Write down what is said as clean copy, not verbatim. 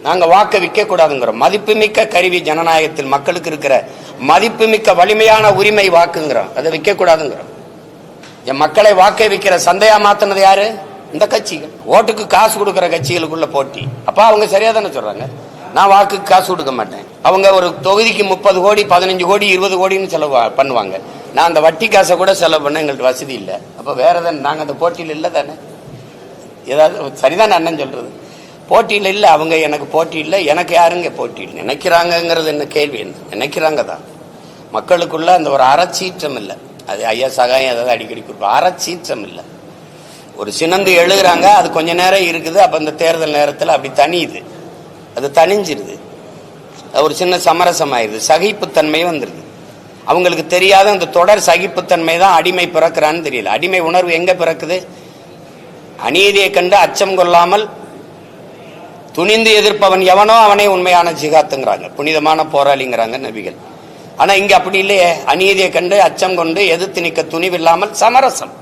நாங்க வாக்க விற்க கூடாதுங்கிறோம். மதிப்புமிக்க கருவி ஜனநாயகத்தில் மக்களுக்கு இருக்கிற மதிப்புமிக்க வலிமையான உரிமை வாக்குங்கிறோம். அதை விற்க கூடாதுங்கிறோம். என் மக்களை வாக்க விற்கிற சந்தையா மாத்தினது யாரு? இந்த கட்சிகள். ஓட்டுக்கு காசு கொடுக்கிற கட்சிகளுக்குள்ள போட்டி. அப்ப அவங்க சரியா தானே சொல்றாங்க. நான் வாக்குக்கு காசு கொடுக்க மாட்டேன். அவங்க ஒரு தொகுதிக்கு 30 கோடி 15 கோடி 20 கோடின்னு செலவு பண்ணுவாங்க. நான் அந்த வட்டி காசை கூட செலவு பண்ண எங்களுக்கு வசதி இல்லை. அப்ப வேற தானே நாங்க அந்த போட்டியில் இல்லை தானே. ஏதாவது சரிதான் அண்ணன் சொல்றது. போட்டியில் இல்லை. அவங்க எனக்கு போட்டி இல்லை. எனக்கு யாருங்க போட்டி இல்லை நினைக்கிறாங்கிறது என்ன கேள்வி? என்ன நினைக்கிறாங்க தான். மக்களுக்குள்ள அந்த ஒரு அறச்சீற்றம் இல்லை. அது ஐயா சகாயம் ஏதாவது அடிக்கடி கொடுப்போம். அறச்சீற்றம் இல்லை. ஒரு சினந்து எழுதுறாங்க, அது கொஞ்ச நேரம் இருக்குது. அப்ப இந்த தேர்தல் நேரத்தில் அப்படி தனியுது, அது தனிஞ்சிருது, ஒரு சின்ன சமரசம் ஆயிடுது, சகிப்புத்தன்மை வந்துருது. அவங்களுக்கு தெரியாத அந்த தொடர் சகிப்புத்தன்மை தான் அடிமை பிறக்கிறான்னு தெரியல. அடிமை உணர்வு எங்க பிறக்குது? அநீதியை கண்டு அச்சம் கொள்ளாமல் துணிந்து எதிர்ப்பவன் எவனோ அவனே உண்மையான ஜிகாத்துங்கிறாங்க, புனிதமான போராளிங்கிறாங்க நபிகள். ஆனா இங்க அப்படி இல்லையே. அநீதியை கண்டு அச்சம் கொண்டு எதிர்த்து நிற்க துணிவில்லாமல் சமரசம்.